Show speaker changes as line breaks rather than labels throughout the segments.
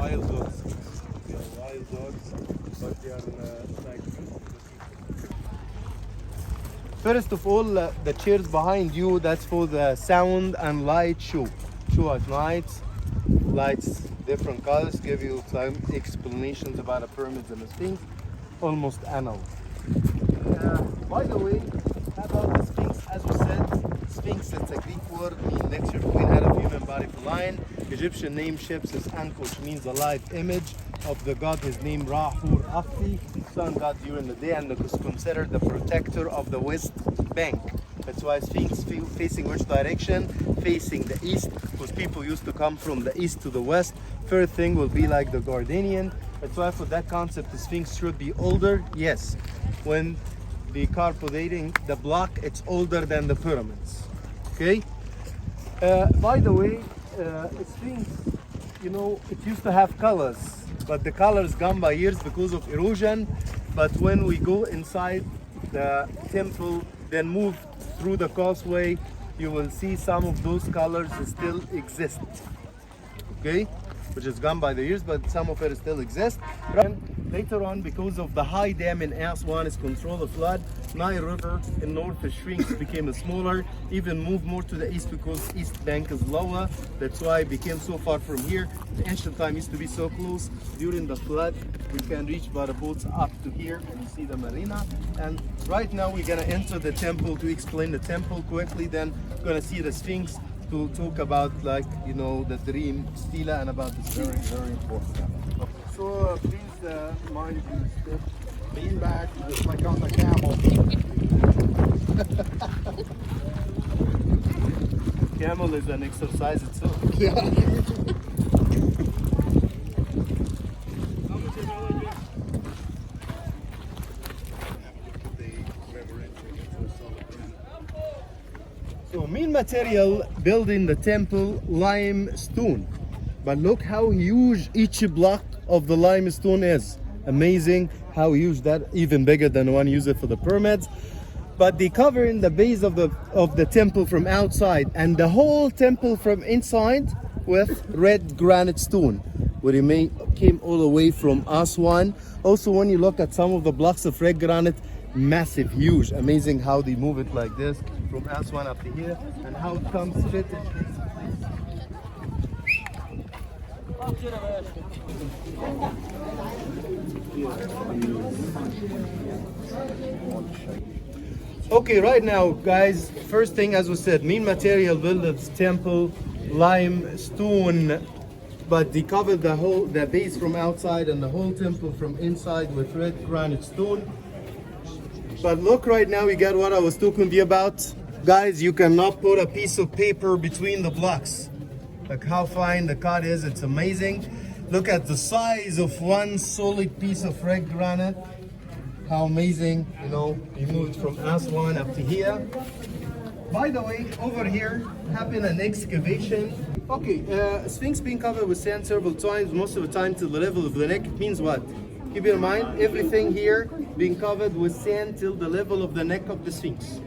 wild dogs. They are wild dogs, but they are like beautiful. First of all, the chairs behind you, that's for the sound and light show. Show at night, lights, different colors, give you some explanations about the pyramids and the Sphinx, almost an hour. By the way, about the Sphinx, as we said, Sphinx, it's a Greek word, meaning mixture between head of human body for lion. Egyptian name Sheps is Ankh, which means a live image of the god. His name Rahur Afti, sun god during the day, and is considered the protector of the West Bank. That's why Sphinx facing which direction? Facing the east, because people used to come from the east to the west. Third thing will be like the Guardian. That's why for that concept, the Sphinx should be older. Yes, when decarburating the block, it's older than the pyramids. Okay. By the way, Sphinx, you know, it used to have colors, but the colors gone by years because of erosion. But when we go inside the temple, then move through the causeway, you will see some of those colors still exist. Okay, which is gone by the years, but some of it still exists. And later on, because of the high dam in Aswan is control the flood, Nile River in north shrinks, became smaller, even moved more to the east because east bank is lower. That's why it became so far from here. The ancient time used to be so close. During the flood, we can reach by the boats up to here, and you see the marina. And right now we're gonna enter the temple to explain the temple quickly, then we're gonna see the Sphinx to talk about, like, you know, the dream stela and about this very, very important. Okay.
So please mind you step, lean back just like on the camel.
Camel is an exercise itself.
Yeah.
So main material building the temple, limestone. But look how huge each block of the limestone is. Amazing how huge that, even bigger than the one used for the pyramids. But they cover in the base of the temple from outside, and the whole temple from inside with red granite stone, where it came all the way from Aswan. Also, when you look at some of the blocks of red granite, massive, huge, amazing how they move it like this from Aswan up to here, and how it comes fit in place. Okay, right now, guys, first thing, as we said, main material build this temple, limestone, but they covered the base from outside and the whole temple from inside with red granite stone. But look, right now, we got what I was talking to you about. Guys, you cannot put a piece of paper between the blocks. Like how fine the cut is, it's amazing. Look at the size of one solid piece of red granite. How amazing, you know, you moved from Aswan up to here. By the way, over here happened an excavation. Okay, Sphinx being covered with sand several times, most of the time to the level of the neck. It means what? Keep in mind, everything here being covered with sand till the level of the neck of the Sphinx.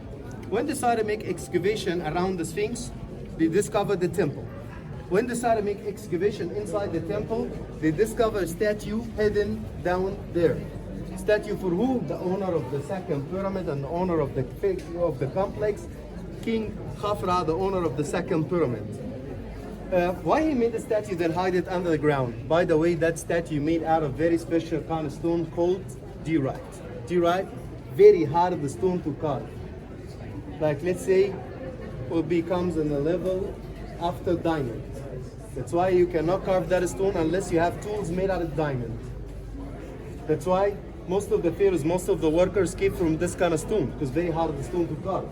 When they started to make excavation around the Sphinx, they discovered the temple. When they started to make excavation inside the temple, they discovered a statue hidden down there. Statue for who? The owner of the second pyramid and the owner of the complex, King Khafre, the owner of the second pyramid. Why he made the statue then hide it under the ground? By the way, that statue made out of very special kind of stone called diorite. Diorite, very hard of the stone to carve. Like, let's say, it becomes in a level after diamond. That's why you cannot carve that stone unless you have tools made out of diamond. That's why most of the pharaohs, most of the workers came from this kind of stone, because very hard the stone to carve.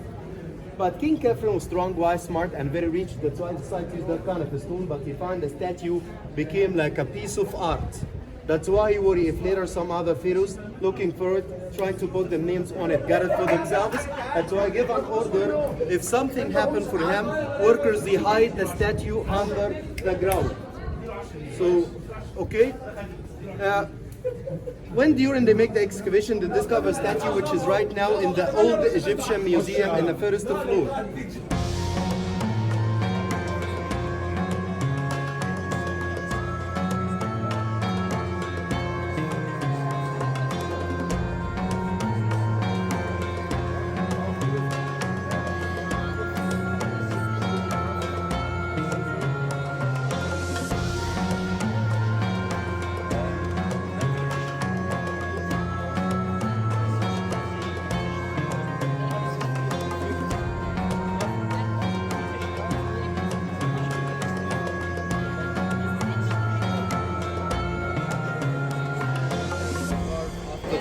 But King Khafre was strong, wise, smart, and very rich. That's why he decided to use that kind of a stone. But he found the statue became like a piece of art. That's why he worried if later some other pharaohs looking for it, trying to put their names on it, got it for themselves. That's why I give an order, if something happened for him, workers, they hide the statue under the ground. So, okay. When during they make the excavation, they discover a statue which is right now in the old Egyptian museum in the first floor.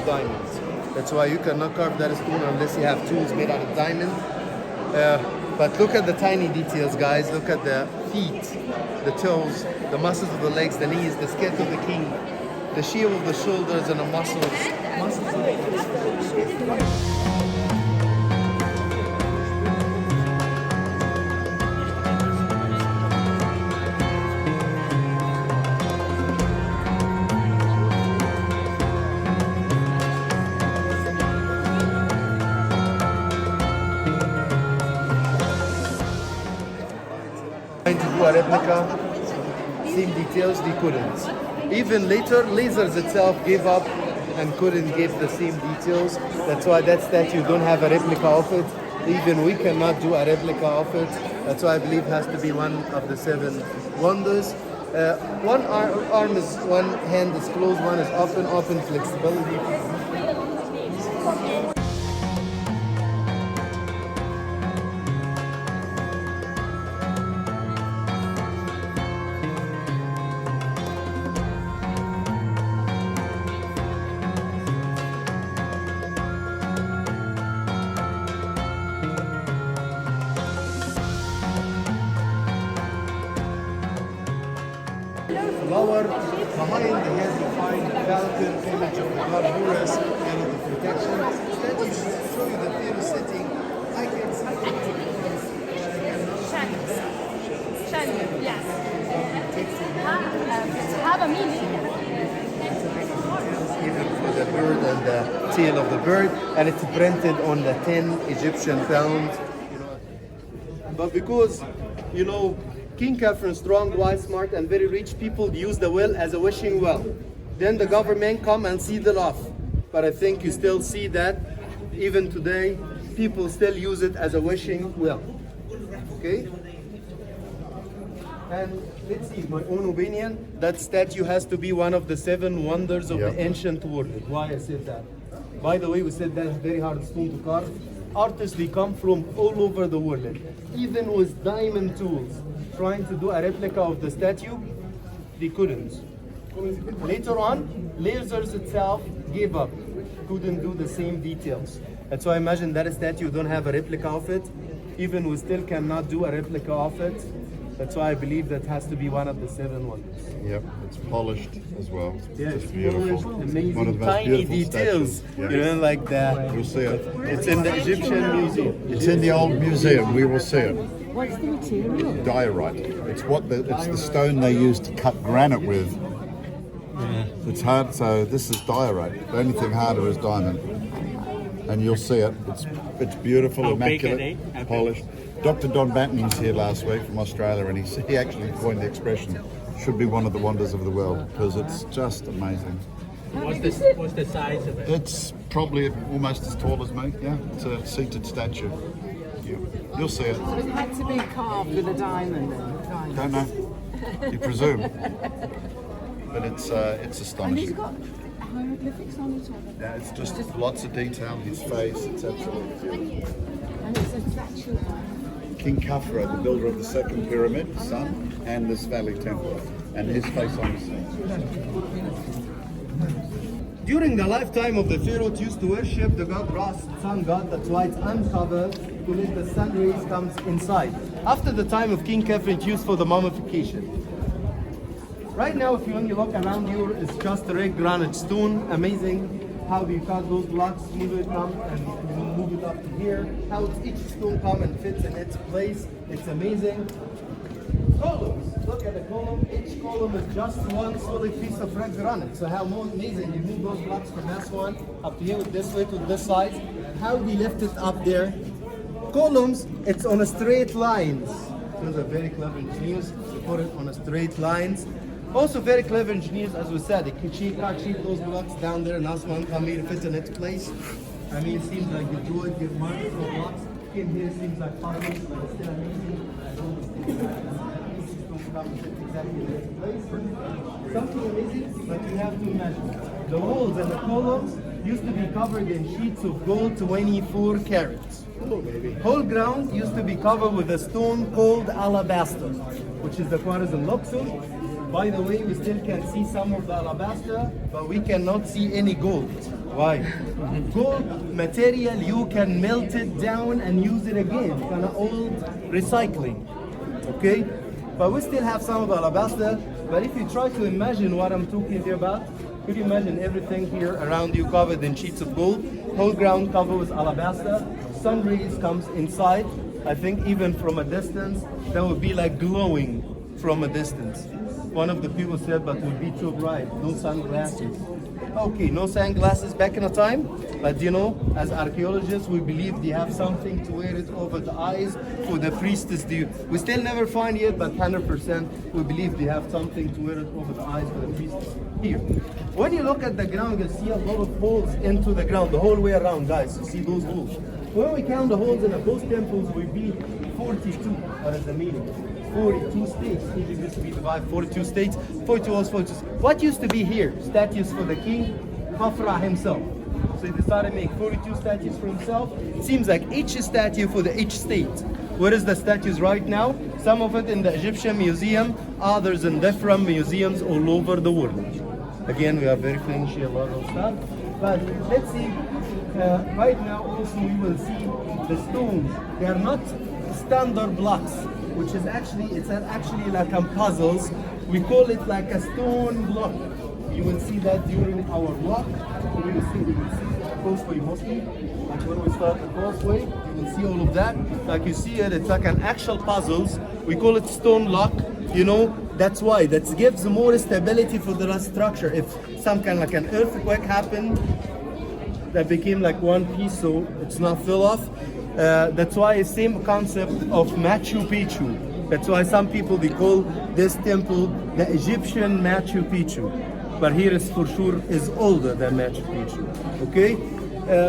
diamonds. That's why you cannot carve that stone unless you have tools made out of diamond. But look at the tiny details, guys. Look at the feet, the toes, the muscles of the legs, the knees, the skin of the king, the shield of the shoulders, and the muscles of the trying to do a replica, same details, they couldn't. Even later, lasers itself gave up and couldn't give the same details. That's why that statue don't have a replica of it. Even we cannot do a replica of it. That's why I believe it has to be one of the 7 wonders. One arm is, one hand is closed, one is open flexibility. Lower behind the head, you find the falcon image of the god Horus and of the protection. Statue show you the theater setting. I can see
Shiny, yes. Have a meaning.
even for the bird and the tail of the bird, and it's printed on the 10 Egyptian pounds. But because, King Khafre, strong, wise, smart, and very rich people use the well as a wishing well. Then the government come and seal it off. But I think you still see that even today, people still use it as a wishing well. Okay? And let's see, my own opinion, that statue has to be one of the 7 wonders of the ancient world. Why I said that? By the way, we said that's very hard stone to carve. Artists, they come from all over the world, even with diamond tools. Trying to do a replica of the statue, they couldn't. Later on, lasers itself gave up, couldn't do the same details. And so I imagine that statue don't have a replica of it. Even we still cannot do a replica of it. That's why I believe that has to be one of the 7 wonders.
Yep, it's polished as well.
Yeah,
It's
it's
beautiful.
polished, amazing,
One of the most
tiny
beautiful
details.
statues.
Like that.
You'll see it.
It's in the Egyptian museum.
It's in the old museum. We will see it.
What's the material?
Diorite. It's the stone they use to cut granite with. It's hard, so this is diorite. The only thing harder is diamond. And you'll see it. It's beautiful, immaculate, polished. Dr. Don Batning's here last week from Australia, and he actually coined the expression, should be one of the wonders of the world, because it's just amazing.
What's the size of it?
It's probably almost as tall as me, yeah. It's a seated statue. You'll see it.
So it had to be carved with a diamond then?
Don't know. You presume. But it's
And he's
astonishing.
got hieroglyphics on it?
Yeah, it's just lots of detail. His face, it's absolutely beautiful.
And it's a statue.
King Khafre, the builder of the second pyramid, son, and this valley temple, and his face on the scene.
During the lifetime of the pharaoh, used to worship the god Ra, sun god, that's why it's uncovered to let the sun rays come inside. After the time of King Khafre, it's used for the mummification. Right now, if you look around you, it's just a red granite stone. Amazing how you cut those blocks, move it up and move it up to here. How each stone come and fits in its place. It's amazing. Columns. Look at the column. Each column is just one solid piece of red granite. So how more amazing you move those blocks from this one up here with this way to this side. How we lift it up there. Columns, it's on a straight lines. Those are very clever engineers to put it on a straight lines. Also very clever engineers, as we said, they can cheat those blocks down there and this one come here to fit in its place. I mean, it seems like the droid get marked for blocks. In here seems like fibers, but it's still amazing. Exactly in its place. Something amazing, but you have to imagine. The walls and the columns used to be covered in sheets of gold 24 carats. Whole ground used to be covered with a stone called alabaster, which is the quartz in Luxor. By the way, we still can see some of the alabaster, but we cannot see any gold. Why? Gold material, you can melt it down and use it again. Kind of old recycling. Okay? But we still have some of the alabaster. But if you try to imagine what I'm talking about, could you imagine everything here around you covered in sheets of gold? Whole ground covered with alabaster. Sun rays comes inside. I think even from a distance, that would be like glowing from a distance. One of the people said, but it would be too bright. No sunglasses. Okay, no sunglasses back in the time, but you know, as archaeologists, we believe they have something to wear it over the eyes for the priestess. We still never find yet, but 100% we believe they have something to wear it over the eyes for the priestess. Here, when you look at the ground, you see a lot of holes into the ground, the whole way around, guys. You see those holes. When we count the holes in the both temples, we be 42. What is the meaning? 42 states. Egypt used to be divided 42 states. 42 holes, 42. What used to be here? Statues for the king Khafre himself. So he decided to make 42 statues for himself. It seems like each statue for each state. Where is the statues right now? Some of it in the Egyptian museum, others in different museums all over the world. Again, we are very flashy, a lot of stuff. But let's see. Right now, also we will see the stones. They are not standard blocks, which is actually like puzzles. We call it like a stone block. You will see that during our walk. We will see the causeway mostly. Like when we start the causeway, you will see all of that. Like you see it, it's like an actual puzzles. We call it stone block. You know, that's why. That gives more stability for the structure. If some kind of like an earthquake happened, that became like one piece, so it's not fill off. That's why it's same concept of Machu Picchu. That's why some people they call this temple the Egyptian Machu Picchu. But here is for sure is older than Machu Picchu. Okay.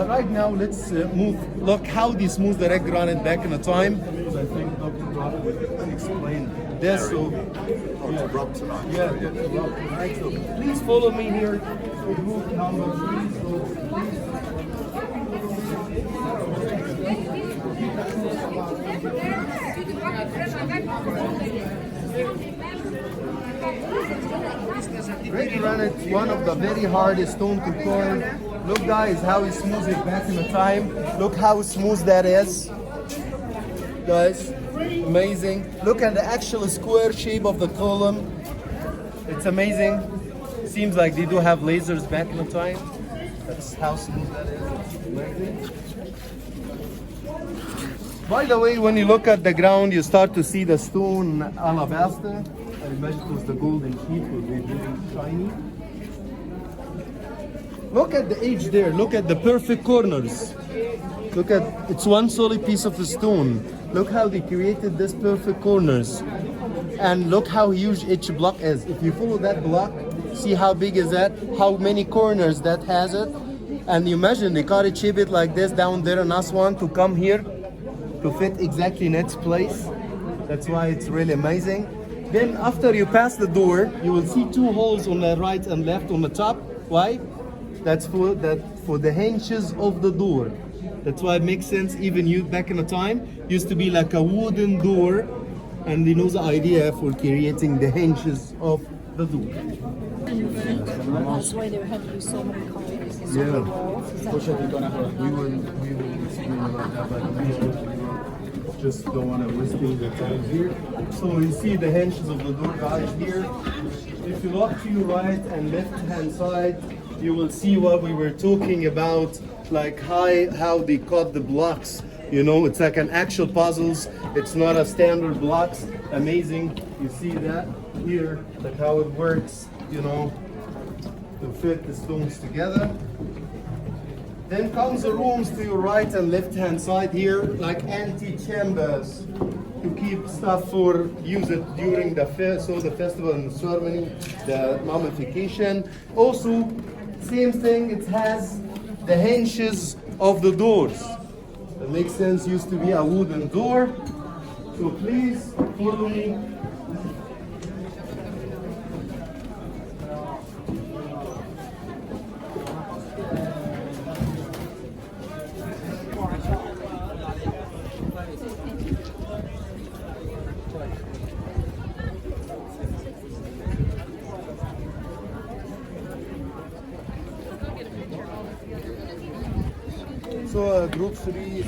Right now let's move. Look how they smooth the red granite back in the time. I think Dr. Rob will explain this. So
It's rock tonight.
yeah, Dr. Rob tonight. So please follow me here for group number 3. So please. Red granite, one of the very hardest stone to carve. Look guys how he smooths it back in the time. Look how smooth that is. Guys, amazing. Look at the actual square shape of the column. It's amazing. Seems like they do have lasers back in the time. That's how smooth that is. It's amazing. By the way, when you look at the ground, you start to see the stone alabaster. I imagine it was the golden sheet was really shiny. Look at the edge there. Look at the perfect corners. Look at, it's one solid piece of the stone. Look how they created this perfect corners. And look how huge each block is. If you follow that block, see how big is that? How many corners that has it? And you imagine they got it, shape it like this down there in Aswan to come here to fit exactly in its place. That's why it's really amazing. Then after you pass the door, you will see 2 holes on the right and left on the top. Why? That's for the hinges of the door. That's why it makes sense. Even you back in the time used to be like a wooden door, and you know the idea for creating the hinges of the door.
That's why they have used so many colors and so many walls. Is that
We will explain about that, but just don't want to waste the time here. So you see the hinges of the door guys here. If you look to your right and left hand side, you will see what we were talking about, like how they cut the blocks. You know, it's like an actual puzzles. It's not a standard blocks. Amazing. You see that here, like how it works, you know, to fit the stones together. Then comes the rooms to your right and left hand side here, like ante-chambers to keep stuff for use it during the festival and the ceremony, the mummification. Also, same thing, it has the hinges of the doors. That makes sense, used to be a wooden door. So please follow me. also group 3.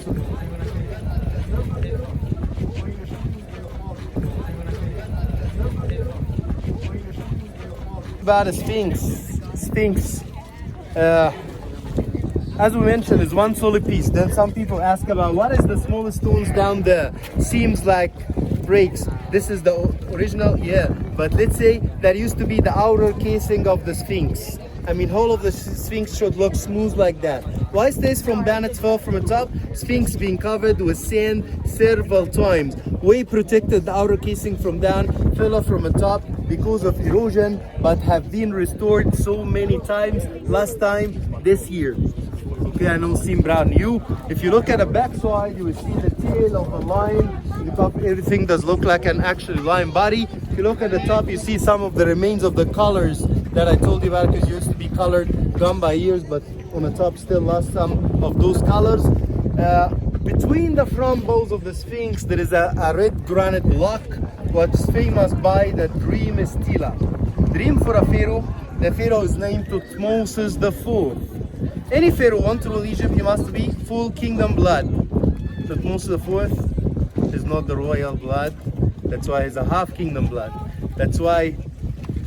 About a Sphinx. As we mentioned, is one solid piece. Then some people ask about what is the smallest stones down there? Seems like breaks. This is the original, yeah. But let's say that used to be the outer casing of the Sphinx. I mean, whole of the Sphinx should look smooth like that. Why stays from Bannet fell from the top? Sphinx being covered with sand several times. We protected the outer casing from down, fell off from the top because of erosion, but have been restored so many times. Last time this year. Okay, I know seem brand new. If you look at the back side, you will see the tail of the lion. The top, everything does look like an actual lion body. If you look at the top, you see some of the remains of the colors that I told you about, because it used to be colored, gone by years, but on the top still lost some of those colors. Between the front bows of the Sphinx, there is a red granite block, what's famous by the dream stela. Dream for a pharaoh. The pharaoh is named Thutmose IV. Any pharaoh want to rule Egypt, he must be full kingdom blood. Thutmose IV is not the royal blood. That's why he's a half kingdom blood. That's why,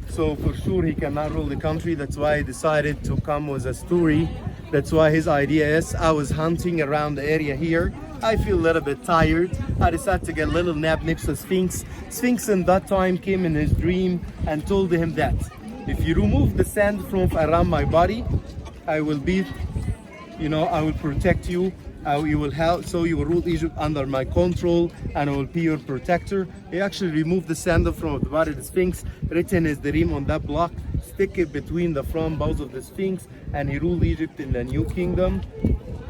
so for sure he cannot rule the country. That's why he decided to come with a story. That's why his idea is, I was hunting around the area here. I feel a little bit tired. I decided to get a little nap next to Sphinx. Sphinx in that time came in his dream and told him that if you remove the sand from around my body, I will be, I will protect you. You will help, so you will rule Egypt under my control, and I will be your protector. He actually removed the sandal from the body of the Sphinx, written his dream on that block, stick it between the front bows of the Sphinx, and he ruled Egypt in the new kingdom.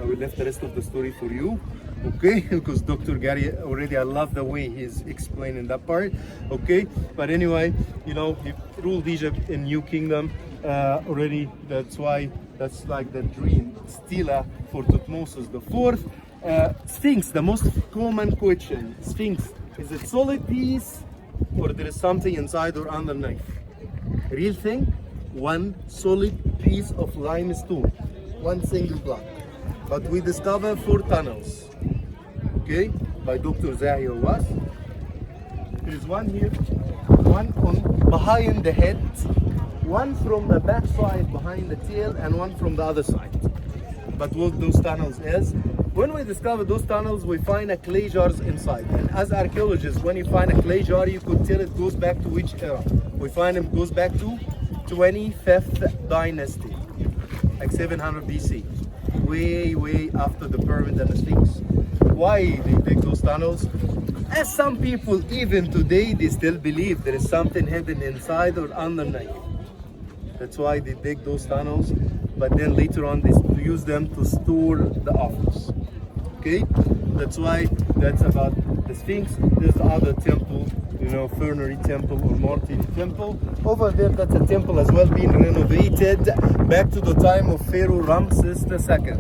I will leave the rest of the story for you, okay? Because Dr. Gary already, I love the way he's explaining that part, okay? But anyway, he ruled Egypt in new kingdom already. That's why that's like the dream stela for Thutmose IV. Sphinx, the most common question. Sphinx, is it solid piece or there is something inside or underneath? Real thing, one solid piece of limestone, one single block. But we discovered 4 tunnels, okay, by Dr. Zahir was. There is one here, one on behind the head, one from the back side behind the tail, and one from the other side. But what those tunnels is, when we discover those tunnels, we find a clay jars inside. And as archaeologists, when you find a clay jar, you could tell it goes back to which era. We find it goes back to 25th dynasty, like 700 BC, way after the pyramid and the Sphinx. Why they dig those tunnels? As some people, even today, they still believe there is something hidden inside or underneath. That's why they dig those tunnels, but then later on they use them to store the offers. Okay, that's why that's about the Sphinx. There's the other temple, Fernery Temple or Martyr Temple. Over there, that's a temple as well, being renovated back to the time of Pharaoh Ramses II.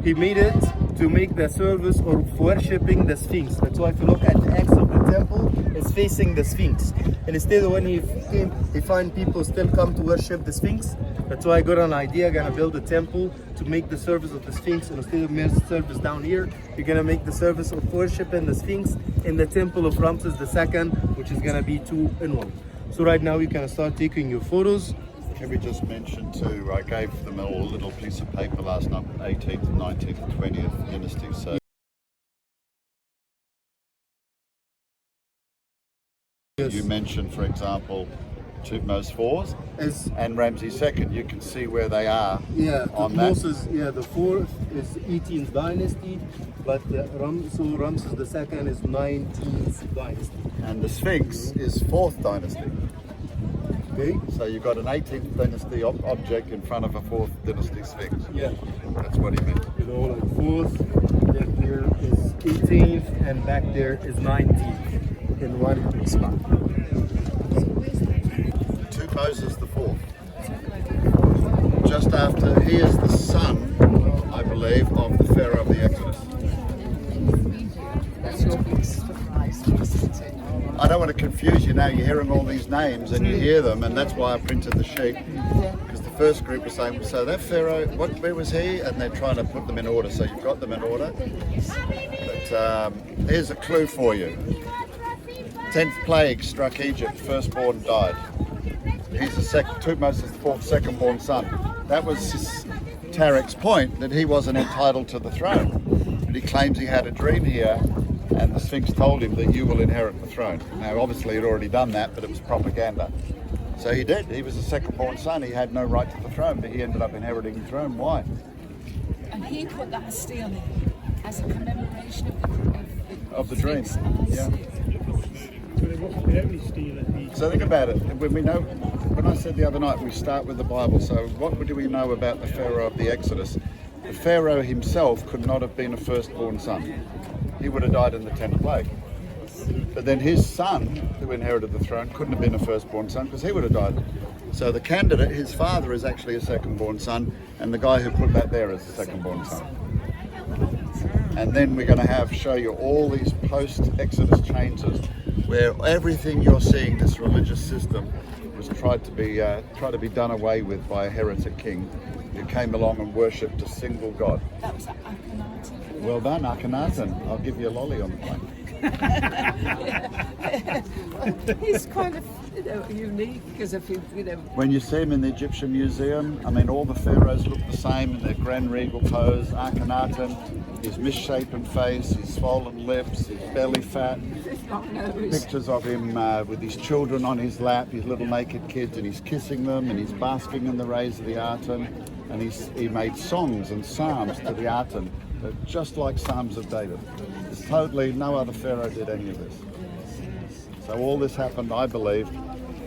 He made it to make the service or worshipping the Sphinx. That's why if you look at the X of the temple, it's facing the Sphinx. And instead, when he came, he find people still come to worship the Sphinx. That's why I got an idea, gonna build a temple to make the service of the Sphinx. And instead of mere service down here, you're gonna make the service of worshiping the Sphinx in the temple of Ramses II, which is gonna be 2 in 1. So right now you can start taking your photos.
Can we just mention too, I gave them all a little piece of paper last night, 18th, 19th, 20th dynasty. So
Yes.
you mentioned, for example, Thutmose IV and Ramses II. You can see where they are.
Yeah,
on
Thutmose, the 4th is 18th dynasty, but Ramses II is 19th dynasty.
And the Sphinx is 4th dynasty.
Okay.
So you've got an 18th dynasty object in front of a 4th dynasty Sphinx.
Yeah.
That's what he meant.
Like 4th, then here is 18th, and back there is 19th in one spot.
Thutmose is the 4th. Just after, he is the son, I believe, of the Pharaoh of the Exodus.
That's your big surprise, isn't it?
I don't want to confuse you now. You're hearing all these names and you hear them, and that's why I printed the sheet. Because the first group was saying, so that pharaoh, where was he? And they're trying to put them in order. So you've got them in order. But here's a clue for you. 10th plague struck Egypt. Firstborn died. He's Tutmosis is the fourth second-born son. That was Tarek's point, that he wasn't entitled to the throne. But he claims he had a dream here, and the Sphinx told him that you will inherit the throne. Now, obviously, he'd already done that, but it was propaganda. So he did. He was the second-born son. He had no right to the throne, but he ended up inheriting the throne. Why?
And he put that stele in as a commemoration
Of the dream.
Sphinx.
Yeah. So think about it. When I said the other night, we start with the Bible. So what do we know about the Pharaoh of the Exodus? The Pharaoh himself could not have been a firstborn son. He would have died in the 10th plague. But then his son, who inherited the throne, couldn't have been a firstborn son because he would have died. So the candidate, his father, is actually a second-born son, and the guy who put that there is the second-born son. And then we're going to show you all these post-Exodus changes, where everything you're seeing, this religious system, was tried to be done away with by a heretic king who came along and worshipped a single god.
That was Akhenaten.
Well done, Akhenaten. I'll give you a lolly on the plane.
He's kind of unique because if you
When you see him in the Egyptian Museum, I mean, all the pharaohs look the same in their grand regal pose. Akhenaten, his misshapen face, his swollen lips, his belly fat. Pictures of him with his children on his lap, his little naked kids, and he's kissing them, and he's basking in the rays of the Aten, and he made songs and psalms to the Aten, just like Psalms of David. It's totally, no other pharaoh did any of this. So all this happened, I believe,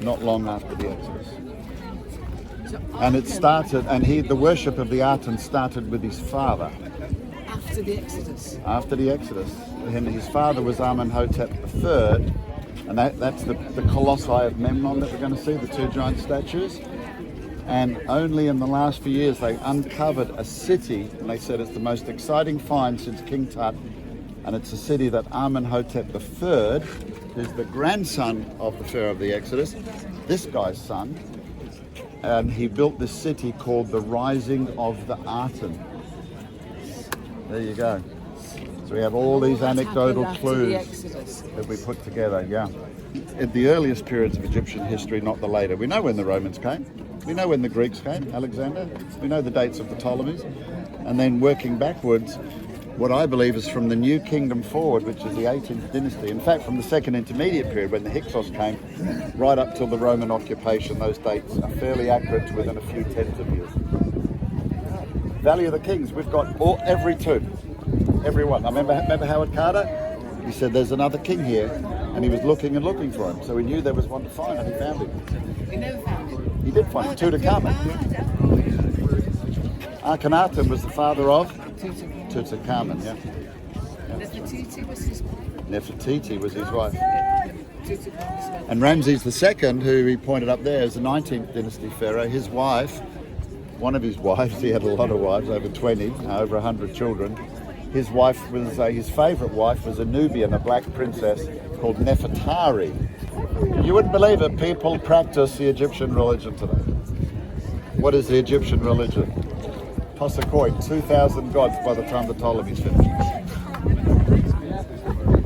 not long after the Exodus. And it started, and the worship of the Aten started with his father.
after the Exodus.
After the Exodus. And his father was Amenhotep III, and that's the colossi of Memnon that we're going to see, the two giant statues. And only in the last few years they uncovered a city, and they said it's the most exciting find since King Tut, and it's a city that Amenhotep III, who's the grandson of the Pharaoh of the Exodus, this guy's son, and he built this city called the Rising of the Aten. There you go. So we have all these anecdotal clues that we put together, yeah. In the earliest periods of Egyptian history, not the later. We know when the Romans came. We know when the Greeks came, Alexander. We know the dates of the Ptolemies. And then working backwards, what I believe is from the New Kingdom forward, which is the 18th dynasty. In fact, from the Second Intermediate period, when the Hyksos came, right up till the Roman occupation, those dates are fairly accurate to within a few tens of years. Valley of the Kings, we've got every tomb, every one. I remember Howard Carter? He said there's another king here, and he was looking and looking for him. So he knew there was one to find, and he found him.
You never found it?
He did find him, Tutankhamun. Akhenaten was the father of Tutankhamun, yeah.
Nefertiti was his wife.
Nefertiti was his wife. And Ramses II, who he pointed up there, is the 19th dynasty pharaoh. His wife, one of his wives, he had a lot of wives, over 20, over 100 children. His wife was, his favourite wife was a Nubian, a black princess called Nefertari. You wouldn't believe it, people practice the Egyptian religion today. What is the Egyptian religion? Possecoit, 2,000 gods by the time the Ptolemies finished.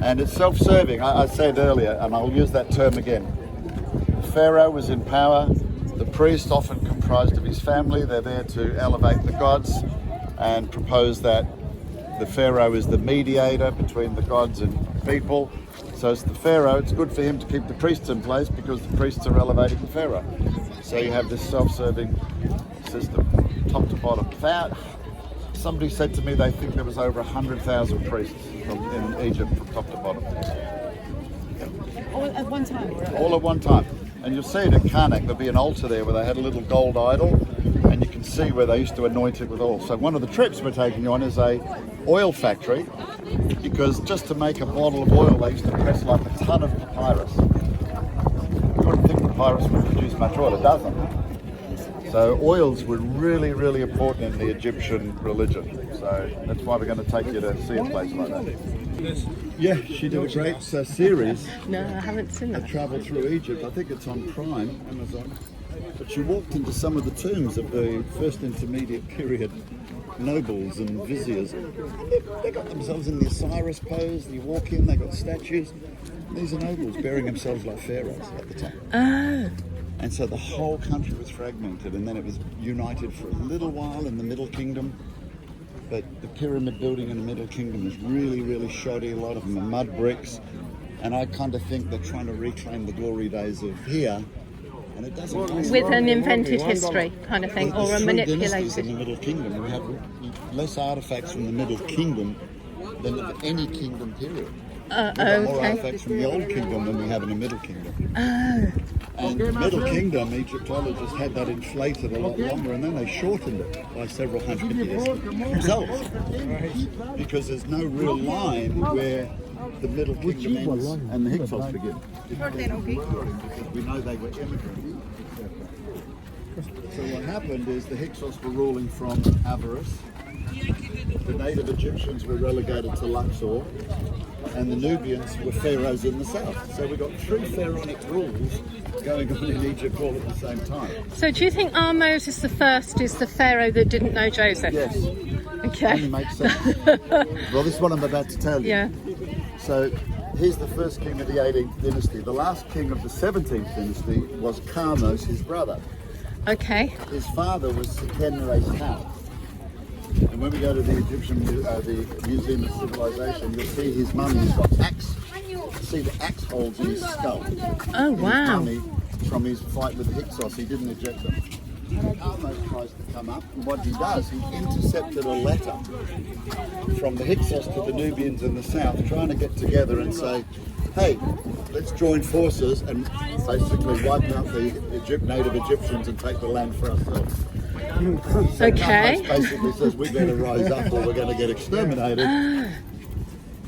And it's self-serving. I said earlier, and I'll use that term again. The pharaoh was in power. The priest, often comprised of his family, they're there to elevate the gods and propose that the pharaoh is the mediator between the gods and people. So it's the pharaoh, it's good for him to keep the priests in place because the priests are elevating the pharaoh. So you have this self-serving system, top to bottom. Somebody said to me they think there was over 100,000 priests in Egypt from top to bottom.
All at one time?
All at one time. And you'll see it in Karnak, there'll be an altar there where they had a little gold idol, and you can see where they used to anoint it with oil. So one of the trips we're taking you on is a oil factory, because just to make a bottle of oil they used to press like a ton of papyrus. You wouldn't think papyrus would produce much oil, it doesn't. So oils were really, really important in the Egyptian religion. So that's why we're going to take you to see a place like that.
this?
Yeah, she did a great series.
No, I haven't seen
A
that.
travel through Egypt. I think it's on Prime, Amazon. But she walked into some of the tombs of the first intermediate period nobles and viziers. And they got themselves in the Osiris pose. You walk in, they got statues. These are nobles bearing themselves like pharaohs at the time.
Oh,
And so the whole country was fragmented, and then it was united for a little while in the Middle Kingdom. But the pyramid building in the Middle Kingdom is really, really shoddy. A lot of them are mud bricks. And I kind of think they're trying to reclaim the glory days of here. And it doesn't.
with an invented history kind of thing, or a
There's 3 dynasties in
manipulated.
the Middle Kingdom. We have less artifacts from the Middle Kingdom than of any kingdom period. We've got more
Okay.
artifacts from the Old Kingdom than we have in the Middle Kingdom.
Oh,
And the Middle Kingdom, Egyptologists had that inflated a lot longer, and then they shortened it by several hundred years themselves. Because there's no real line where the Middle Kingdom ends and the Hyksos begin. Because we know they were immigrants. So what happened is the Hyksos were ruling from avarice. The native Egyptians were relegated to Luxor, and the Nubians were pharaohs in the south. So we got 3 pharaonic rules going on in Egypt all at the same time.
so do you think our Moses the first is the pharaoh that didn't know Joseph?
Yes,
Okay.
only makes sense. Well, this is what I'm about to tell you.
Yeah.
So he's the first king of the 18th dynasty. The last king of the 17th dynasty was Karmos, his brother.
Okay.
His father was Seqenenre's house. And when we go to the Egyptian the Museum of Civilization, you'll see his mummy's got axe. See the axe holes in his skull.
Oh,
In his
wow.
mummy from his fight with the Hyksos, he didn't eject them. Karmos tries to come up, and what he does, he intercepted a letter from the Hyksos to the Nubians in the south, trying to get together and say, hey, let's join forces and basically wipe out the native Egyptians and take the land for ourselves. So
Okay.
Karmos basically says we better rise up or we're going to get exterminated.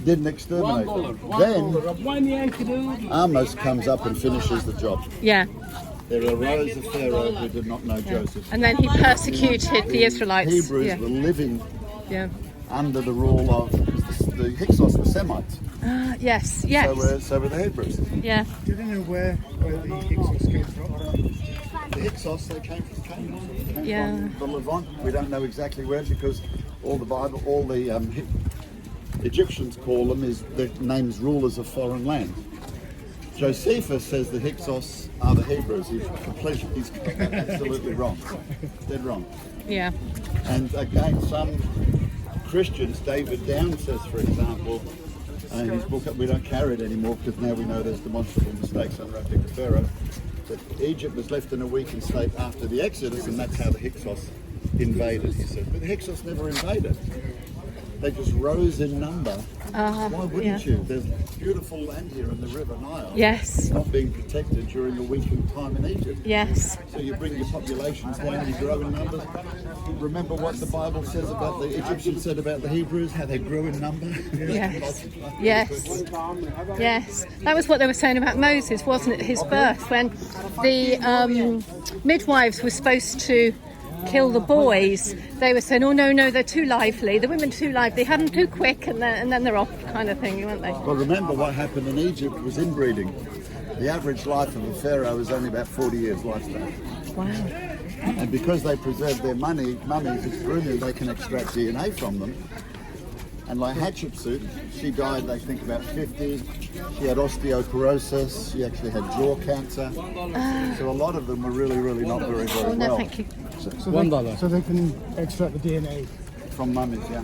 Didn't exterminate them. Then Amos comes up and finishes the job.
Yeah.
There arose a pharaoh who did not know Joseph.
And then he persecuted the Israelites.
Hebrews
Yeah.
were living
Yeah.
under the rule of the Hyksos, the Semites.
Yes. Yes.
So were the Hebrews.
Yeah.
Do you know where the Hyksos came from?
The Hyksos, they came from Canaan. They came
Yeah.
from the Levant. We don't know exactly where because all the Egyptians call them is their names rulers of foreign lands. Josephus says the Hyksos are the Hebrews. He's absolutely wrong. Dead wrong.
Yeah.
And again, some Christians, David Down says, for example, in his book, we don't carry it anymore because now we know there's demonstrable mistakes unwrapping the Pharaoh, that Egypt was left in a weakened state after the Exodus, and that's how the Hyksos invaded, he said. But the Hyksos never invaded. They just rose in number. Why wouldn't
yeah.
you? There's beautiful land here in the River Nile.
Yes.
It's not being protected during a weakened time in Egypt.
Yes.
So you bring your populations down, you grow in numbers. Remember what the Bible says about the Egyptians said about the Hebrews, how they grew in number?
Yes. Yes. Yes. That was what they were saying about Moses, wasn't it? His birth, when the midwives were supposed to kill the boys, they were saying, oh no, they're too lively, the women are too lively, have them too quick, and then they're off, kind of thing, weren't they?
Well, remember what happened in Egypt was inbreeding. The average life of a pharaoh is only about 40 years lifespan.
Wow.
And because they preserve their mummies, it's rumored they can extract DNA from them. And like Hatshepsut, she died, they think, about 50. She had osteoporosis. She actually had jaw cancer. So a lot of them were really, really not very, very
Oh, no,
well.
thank you.
So they can extract the DNA.
From mummies, yeah.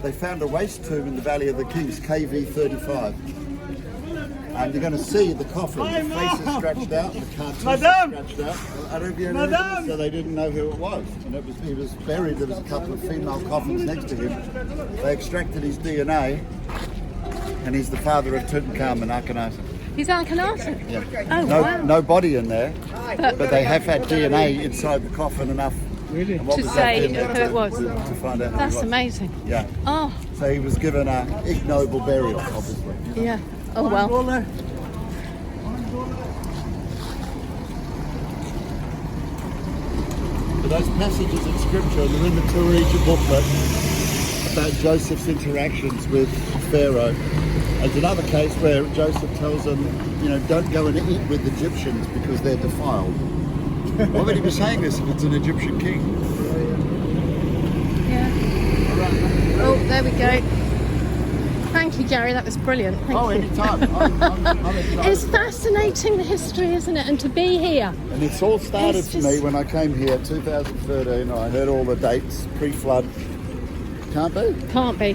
They found a waste tomb in the Valley of the Kings, KV35. And you're going to see the coffin. The face is scratched out, the cartouche is scratched out. I don't know, so they didn't know who it was. And he was buried. There was a couple of female coffins next to him. They extracted his DNA, and he's the father of Tutankhamun, Akhenaten.
He's Akhenaten?
Yeah.
Oh, wow.
No body in there, but they have had DNA inside the coffin enough.
Really?
And what
To
was
say
left in there
who it was.
To find out who
That's
it was.
amazing.
Yeah.
Oh,
So he was given an ignoble burial, obviously.
yeah. Oh, well.
But those passages in scripture, they're in the Tour Egypt booklet about Joseph's interactions with Pharaoh. There's another case where Joseph tells them, you know, don't go and eat with Egyptians because they're defiled. Why would he be saying this if it's an Egyptian king?
Yeah. Oh, there we go. Thank you, Gary. That was brilliant. Thank you.
Anytime. I'm excited.
It's fascinating, the history, isn't it? And to be here.
And it's all started
It's
for
just-
me when I came here 2013. I heard all the dates, pre-flood. Can't be.
Can't be.